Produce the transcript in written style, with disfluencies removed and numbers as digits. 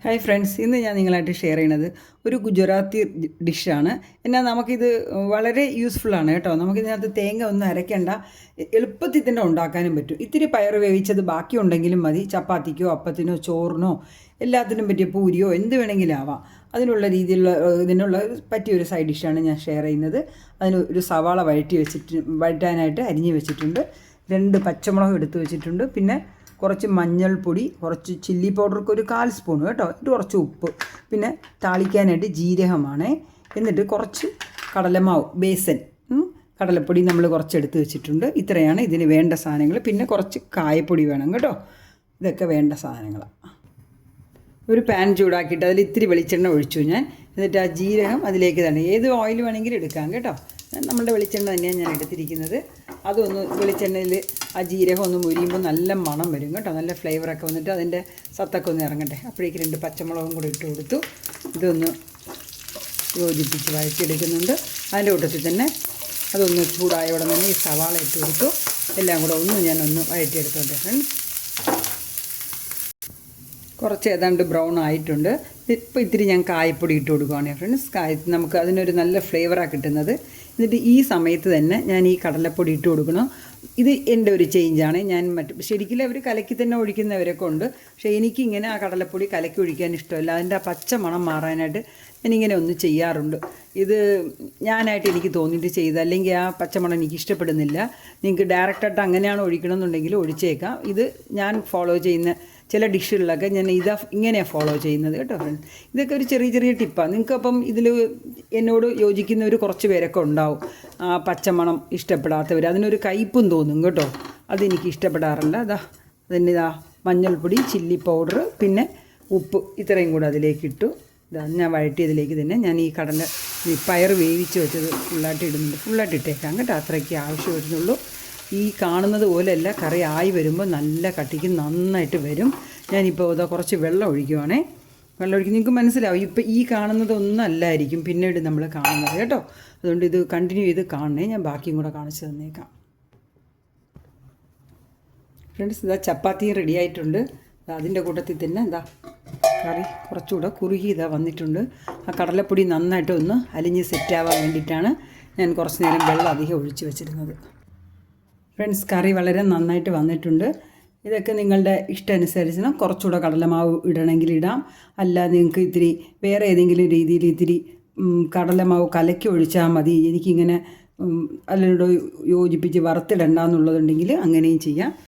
Hi friends, ഇന്ന് ഞാൻ നിങ്ങളായിട്ട് ഷെയർ ചെയ്യണത് ഒരു ഗുജറാത്തി ഡിഷാണ്. എന്നാൽ നമുക്കിത് വളരെ യൂസ്ഫുള്ളാണ് കേട്ടോ. നമുക്കിതിനകത്ത് തേങ്ങ ഒന്നും അരയ്ക്കേണ്ട, എളുപ്പത്തിൽ തന്നെ ഉണ്ടാക്കാനും പറ്റും. ഇത്തിരി പയർ വേവിച്ചത് ബാക്കി ഉണ്ടെങ്കിലും മതി. ചപ്പാത്തിക്കോ അപ്പത്തിനോ ചോറിനോ എല്ലാത്തിനും പറ്റിയ പൂരിയോ എന്ത് വേണമെങ്കിലും ആവാം. അതിനുള്ള ഇതിനുള്ള പറ്റിയൊരു സൈഡ് ഡിഷാണ് ഞാൻ ഷെയർ ചെയ്യുന്നത്. അതിന് ഒരു സവാള വഴറ്റാനായിട്ട് അരിഞ്ഞ് വെച്ചിട്ടുണ്ട്. 2 പച്ചമുളക് എടുത്ത് വെച്ചിട്ടുണ്ട്. പിന്നെ കുറച്ച് മഞ്ഞൾപ്പൊടി, കുറച്ച് ചില്ലി പൗഡർക്ക് ഒരു 1/4 സ്പൂൺ കേട്ടോ, എന്നിട്ട് കുറച്ച് ഉപ്പ്, പിന്നെ താളിക്കാനായിട്ട് ജീരകമാണ്. എന്നിട്ട് കുറച്ച് കടലമാവ്, ബേസൻ, കടലപ്പൊടി നമ്മൾ കുറച്ചെടുത്ത് വെച്ചിട്ടുണ്ട്. ഇത്രയാണ് ഇതിന് വേണ്ട സാധനങ്ങൾ. പിന്നെ കുറച്ച് കായപ്പൊടി വേണം കേട്ടോ. ഇതൊക്കെ വേണ്ട സാധനങ്ങളാണ്. ഒരു പാൻ ചൂടാക്കിയിട്ട് അതിൽ ഇത്തിരി വെളിച്ചെണ്ണ ഒഴിച്ചു ഞാൻ. എന്നിട്ട് ആ ജീരകം അതിലേക്ക് തന്നെ, ഏത് ഓയിൽ വേണമെങ്കിലും എടുക്കാം കേട്ടോ. നമ്മളുടെ വെളിച്ചെണ്ണ തന്നെയാണ് ഞാൻ എടുത്തിരിക്കുന്നത്. അതൊന്ന് വെളിച്ചെണ്ണയിൽ ആ ജീരകം ഒന്ന് മുരിയുമ്പോൾ നല്ല മണം വരും കേട്ടോ. നല്ല ഫ്ലേവറൊക്കെ വന്നിട്ട് അതിൻ്റെ സത്തൊക്കെ ഒന്ന് ഇറങ്ങട്ടെ. അപ്പോഴേക്ക് 2 പച്ചമുളകും കൂടി ഇട്ട് കൊടുത്തു. ഇതൊന്ന് യോജിപ്പിച്ച് വഴറ്റിയെടുക്കുന്നുണ്ട്. അതിൻ്റെ കൂട്ടത്തിൽ തന്നെ അതൊന്ന് ചൂടായ ഉടനെ തന്നെ ഈ സവാള ഇട്ട് കൊടുത്തു. എല്ലാം കൂടെ ഞാനൊന്ന് വഴറ്റിയെടുത്തോട്ടെ ഫ്രണ്ട്സ്. കുറച്ച് ഏതാണ്ട് ബ്രൗൺ ആയിട്ടുണ്ട്. ഇപ്പോൾ ഇത്തിരി ഞാൻ കായപ്പൊടി ഇട്ട് കൊടുക്കുകയാണ് ഫ്രണ്ട്സ്. നമുക്ക് അതിനൊരു നല്ല ഫ്ലേവറാണ് കിട്ടുന്നത്. എന്നിട്ട് ഈ സമയത്ത് തന്നെ ഞാൻ ഈ കടലപ്പൊടി ഇട്ട് കൊടുക്കണം. ഇത് എൻ്റെ ഒരു ചേഞ്ചാണ്. ഞാൻ ശരിക്കും അവർ കലക്കി തന്നെ ഒഴിക്കുന്നവരൊക്കെ ഉണ്ട്. പക്ഷേ എനിക്കിങ്ങനെ ആ കടലപ്പൊടി കലക്കി ഒഴിക്കാൻ ഇഷ്ടമല്ല. അതിൻ്റെ ആ പച്ച മണം മാറാനായിട്ട് ഞാനിങ്ങനെ ഒന്ന് ചെയ്യാറുണ്ട്. ഇത് ഞാനായിട്ട് എനിക്ക് തോന്നിയിട്ട് ചെയ്ത്, അല്ലെങ്കിൽ ആ പച്ചമണം എനിക്ക് ഇഷ്ടപ്പെടുന്നില്ല. നിങ്ങൾക്ക് ഡയറക്റ്റായിട്ട് അങ്ങനെയാണ് ഒഴിക്കണമെന്നുണ്ടെങ്കിൽ ഒഴിച്ചേക്കാം. ഇത് ഞാൻ ഫോളോ ചെയ്യുന്ന ചില ഡിഷുകളിലൊക്കെ ഞാൻ ഇങ്ങനെയാണ് ഫോളോ ചെയ്യുന്നത് കേട്ടോ ഫ്രണ്ട്സ്. ഇതൊക്കെ ഒരു ചെറിയ ചെറിയ ടിപ്പാണ്. നിങ്ങൾക്കപ്പം ഇതിൽ എന്നോട് യോജിക്കുന്നവർ കുറച്ച് പേരൊക്കെ ഉണ്ടാവും. പച്ചമണം ഇഷ്ടപ്പെടാത്തവർ, അതിനൊരു കയ്പും തോന്നും കേട്ടോ. അതെനിക്ക് ഇഷ്ടപ്പെടാറില്ല. അതിൻ്റെ മഞ്ഞൾപ്പൊടി, ചില്ലി പൗഡർ, പിന്നെ ഉപ്പ്, ഇത്രയും കൂടെ അതിലേക്ക് ഇട്ടു. ഞാൻ വഴറ്റിയതിലേക്ക് തന്നെ ഞാൻ ഈ പയർ വേവിച്ച് വെച്ചത് ഫുള്ളായിട്ട് ഇടുന്നുണ്ട്. ഫുള്ളായിട്ട് ഇട്ടേക്കാം കേട്ടോ. അത്രയ്ക്ക് ആവശ്യം വരുന്നുള്ളൂ. ഈ കാണുന്നത് പോലെയല്ല, കറി ആയി വരുമ്പോൾ നല്ല കട്ടിക്ക് നന്നായിട്ട് വരും. ഞാനിപ്പോൾ കുറച്ച് വെള്ളം ഒഴിക്കുവാണേ. വെള്ളം ഒഴിക്കും, നിങ്ങൾക്ക് മനസ്സിലാവും. ഇപ്പോൾ ഈ കാണുന്നതൊന്നല്ലായിരിക്കും പിന്നീട് നമ്മൾ കാണുന്നത് കേട്ടോ. അതുകൊണ്ട് ഇത് കണ്ടിന്യൂ ചെയ്ത് കാണണേ. ഞാൻ ബാക്കിയും കൂടെ കാണിച്ചു തന്നേക്കാം ഫ്രണ്ട്സ്. ചപ്പാത്തിയും റെഡി ആയിട്ടുണ്ട്. അതിൻ്റെ കൂട്ടത്തിൽ തന്നെ കറി കുറച്ചുകൂടെ കുറുകി വന്നിട്ടുണ്ട്. ആ കടലപ്പൊടി നന്നായിട്ട് ഒന്ന് അലിഞ്ഞ് സെറ്റാവാൻ വേണ്ടിയിട്ടാണ് ഞാൻ കുറച്ച് നേരം വെള്ളം അധികം ഒഴിച്ച് വെച്ചിരുന്നത് ഫ്രണ്ട്സ്. കറി വളരെ നന്നായിട്ട് വന്നിട്ടുണ്ട്. ഇതൊക്കെ നിങ്ങളുടെ ഇഷ്ടമനുസരിച്ച് കുറച്ചുകൂടെ കടലമാവ് ഇടണമെങ്കിൽ ഇടാം. അല്ല നിങ്ങൾക്ക് ഇത്തിരി വേറെ ഏതെങ്കിലും രീതിയിൽ ഇത്തിരി കടലമാവ് കലക്കി ഒഴിച്ചാൽ മതി, എനിക്കിങ്ങനെ അതിനോട് യോജിപ്പിച്ച് വറുത്തിടണ്ടെന്നുള്ളതുണ്ടെങ്കിൽ അങ്ങനെയും ചെയ്യാം.